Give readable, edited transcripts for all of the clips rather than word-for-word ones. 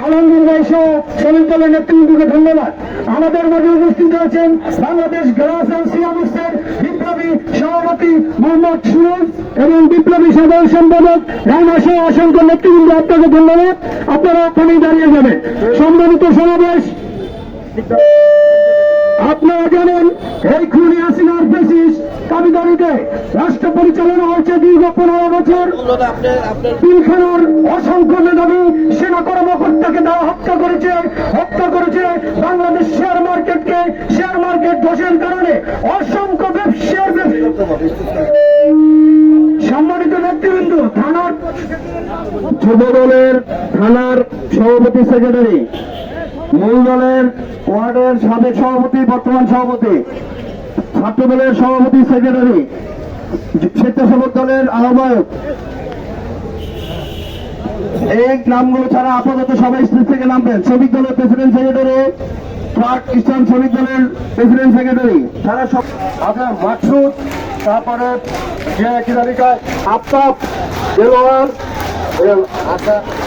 আলমগীর ভাই সহ শ্রমিক দলের নেতৃবৃন্দকে ধন্যবাদ। আমাদের মাঝে উপস্থিত আছেন বাংলাদেশ গ্লাস অ্যান্ড সিরামিক্সের বিপ্লবী সভাপতি মোহাম্মদ সুরজ এবং বিপ্লবী সাধারণ সম্পাদক রানা সহ অসংখ্য নেতৃবৃন্দ, আপনাকে ধন্যবাদ। আপনারা ওখানেই দাঁড়িয়ে যাবেন। সম্মানিত সমাবেশ, আপনারা জানেন এই খুনি হাসিনার বেসিস দাবিদারিতে রাষ্ট্র পরিচালনা হয়েছে দীর্ঘ 15 বছর। পিলখানার অসংখ্য মেধাবী সেনা কর্মকর্তাকে তারা হত্যা করেছে বাংলাদেশ শেয়ার মার্কেটকে, শেয়ার মার্কেট ধসের কারণে অসংখ্য ব্যবসার সম্মানিত নেতৃবৃন্দ, থানার যুব দলের থানার সভাপতি সেক্রেটারি, মূল দলের ওয়ার্ডের সাবেক সভাপতি বর্তমান সভাপতি, ছাত্র দলের সভাপতি সেক্রেটারি, স্বেচ্ছাসেবক দলের আহ্বায়ক, এই নামগুলো ছাড়া আপাতত সবাই স্টেজ থেকে নামবেন। শ্রমিক দলের প্রেসিডেন্ট সেক্রেটারি, ট্রাক ইস্টার্ন শ্রমিক দলের প্রেসিডেন্ট সেক্রেটারি, তারা সব আপনার মাকসুদ, তারপরে আফতাব, দেলোয়ার,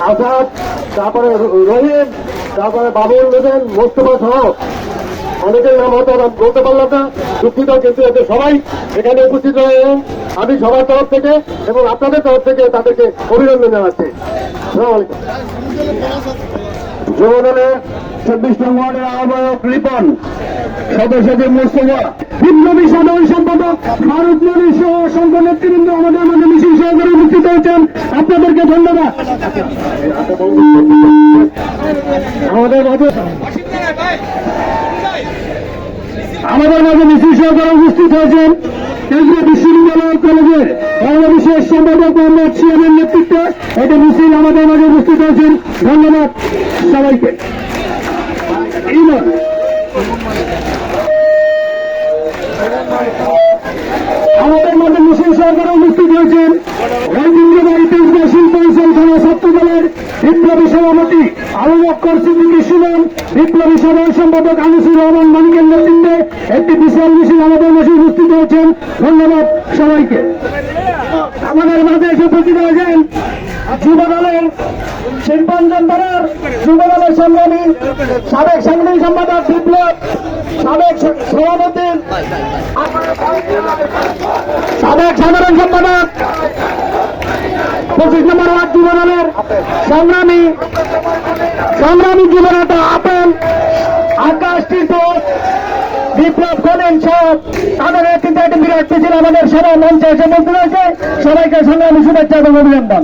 আজাদ, তারপরে রহিম, তারপরে বাবুল নেবেন, মোস্তফা সহ অনেকের নাম হয়তো বলতে পারলাম না, দুঃখিত। কিন্তু এতে সবাই এখানে উপস্থিত রয়েছেন। আমি সবার তরফ থেকে এবং আপনাদের তরফ থেকে তাদেরকে অভিনন্দন জানাচ্ছি। যুব দলের 24 নং ওয়ার্ডের আহ্বায়ক রিপন, সদস্যদের মোস্তফা, বিপ্লবী সাধারণ সম্পাদক ফারুক মনি সহ অসংখ্য নেতৃবৃন্দ আমাদের মাঝে মিছিল সহকারে উপস্থিত হয়েছেন। আপনাদেরকে ধন্যবাদ। আমাদের মাঝে মিছিল সহকারে উপস্থিত হয়েছেন কেন্দ্রীয় বিশ্ববিদ্যালয় কলেজের বাংলাদেশের সম্পাদক মোহাম্মদ সিয়ামের নেতৃত্বে এটা মিছিল আমাদের মাঝে উপস্থিত হয়েছেন। ধন্যবাদ সবাইকে। আমাদের মাঝে মিছিল সহকারে উপস্থিত হয়েছেন রবীন্দ্রবাড়ি তেজগাঁ শিল্পাঞ্চল থানা ছাত্র দলের বিপ্লবী সভাপতি আবু বকর সিদ্দিকী সুমন, বিপ্লবী সাধারণ সম্পাদক আনিসুর রহমান মানিকের নেতৃত্বে একটি বিশাল মিছিল আমাদের মাঝে উপস্থিত হয়েছেন। ধন্যবাদ সবাইকে। আমাদের মাঝে এসে উপস্থিত হয়েছেন যুব দলের শিল্পাঞ্চল থানার যুব দলের সংগ্রামী সাবেক সাংগঠনিক সম্পাদক বিপ্লব, সাবেক সভাপতি, সাবেক সাধারণ সম্পাদক 25 নম্বর ওয়ার্ড যুব দলের সংগ্রামী যুবনেতা আপন আকাশ তীর্থ, বিপ্লব করেন সব তাদের কিন্তু একটা বিরাট মিছিল আমাদের সভা মঞ্চে এসে বলতে রয়েছে। সবাইকে সংগ্রামী শুভেচ্ছা এবং অভিনন্দন।